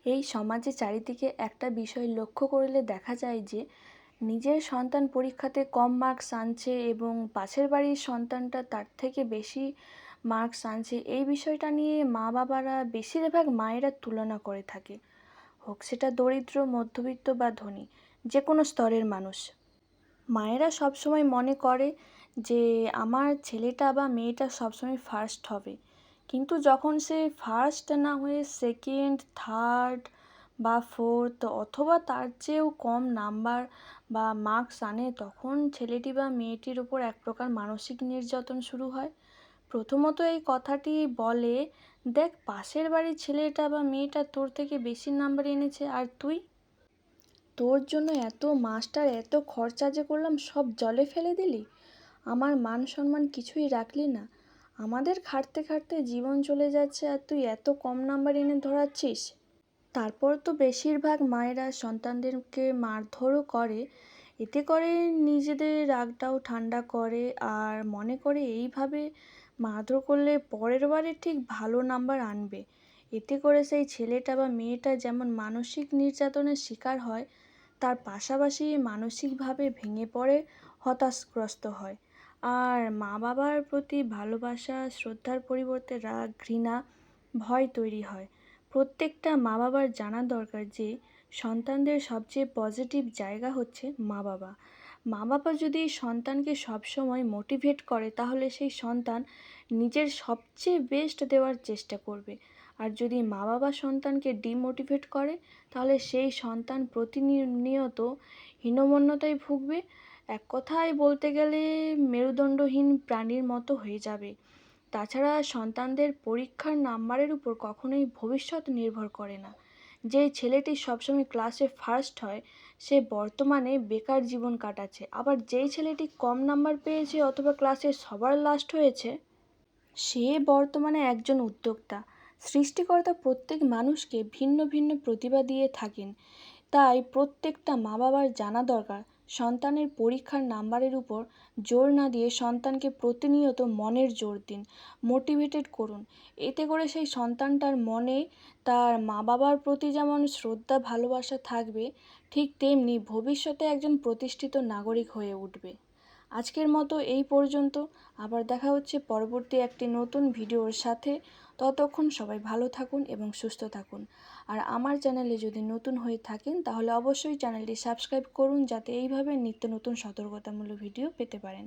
এই সমাজে চারিদিকে একটা বিষয় লক্ষ্য করলে দেখা যায় যে নিজের সন্তান পরীক্ষাতে কম মার্কস আনছে এবং পাশের বাড়ির সন্তানটা তার থেকে বেশি মার্কস আনছে, এই বিষয়টা নিয়ে মা বাবারা বেশিরভাগ মায়েরা তুলনা করে থাকে। হোক সেটা দরিদ্র, মধ্যবিত্ত বা ধনী, যে কোনো স্তরের মানুষ। মায়েরা সবসময় মনে করে যে আমার ছেলেটা বা মেয়েটা সবসময় ফার্স্ট হবে, কিন্তু যখন সে ফার্স্ট না হয়ে সেকেন্ড, থার্ড বা ফোর্থ অথবা তার চেয়েও কম নাম্বার বা মার্কস আনে, তখন ছেলেটি বা মেয়েটির উপর এক প্রকার মানসিক নির্যাতন শুরু হয়। প্রথমত এই কথাটি বলে, দেখ পাশের বাড়ির ছেলেটা বা মেয়েটা তোর থেকে বেশি নাম্বার এনেছে, আর তুই, তোর জন্য এত মাস্টার এত খরচা যে করলাম সব জলে ফেলে দিলি, আমার মান সম্মান কিছুই রাখলি না, আমাদের খাটতে খাটতে জীবন চলে যাচ্ছে আর তুই এত কম নাম্বার এনে ধরাচ্ছিস। তারপর তো বেশিরভাগ মায়েরা সন্তানদেরকে মারধরও করে। এতে করে নিজেদের রাগটাও ঠান্ডা করে আর মনে করে এইভাবে মারধর করলে পরের বারে ঠিক ভালো নাম্বার আনবে। এতে করে সেই ছেলেটা বা মেয়েটা যেমন মানসিক নির্যাতনের শিকার হয়, তার পাশাপাশি মানসিকভাবে ভেঙে পড়ে, হতাশগ্রস্ত হয়। আর মা বাবার প্রতি ভালোবাসা, শ্রদ্ধার পরিবর্তে রাগ, ঘৃণা, ভয় তৈরি হয়। প্রত্যেকটা মা বাবার জানা দরকার যে সন্তানদের সবচেয়ে পজিটিভ জায়গা হচ্ছে মা বাবা। মা বাবা যদি সন্তানকে সবসময় মোটিভেট করে তাহলে সেই সন্তান নিজের সবচেয়ে বেস্ট দেওয়ার চেষ্টা করবে। আর যদি মা বাবা সন্তানকে ডিমোটিভেট করে তাহলে সেই সন্তান প্রতিনিয়ত হীনমন্যতায় ভুগবে। এক কথায় বলতে গেলে মেরুদণ্ডহীন প্রাণীর মতো হয়ে যাবে। তাছাড়া সন্তানদের পরীক্ষার নাম্বারের উপর কখনোই ভবিষ্যৎ নির্ভর করে না। যে ছেলেটি সবসময় ক্লাসে ফার্স্ট হয় সে বর্তমানে বেকার জীবন কাটাচ্ছে, আবার যেই ছেলেটি কম নাম্বার পেয়েছে অথবা ক্লাসে সবার লাস্ট হয়েছে সে বর্তমানে একজন উদ্যোক্তা। সৃষ্টিকর্তা প্রত্যেক মানুষকে ভিন্ন ভিন্ন প্রতিভা দিয়ে থাকেন। তাই প্রত্যেকটা মা বাবার জানা দরকার সন্তানের পরীক্ষার নাম্বারের উপর জোর না দিয়ে সন্তানকে প্রতিনিয়ত মনের জোর দিন, মোটিভেটেড করুন। এতে করে সেই সন্তানটার মনে তার মা বাবার প্রতি যেমন শ্রদ্ধা ভালোবাসা থাকবে, ঠিক তেমনি ভবিষ্যতে একজন প্রতিষ্ঠিত নাগরিক হয়ে উঠবে। আজকের মতো এই পর্যন্ত। আবার দেখা হচ্ছে পরবর্তী একটি নতুন ভিডিওর সাথে। ততক্ষণ সবাই ভালো থাকুন এবং সুস্থ থাকুন। আর আমার চ্যানেলে যদি নতুন হয়ে থাকেন তাহলে অবশ্যই চ্যানেলটি সাবস্ক্রাইব করুন, যাতে এইভাবে নিত্য নতুন সতর্কতামূলক ভিডিও পেতে পারেন।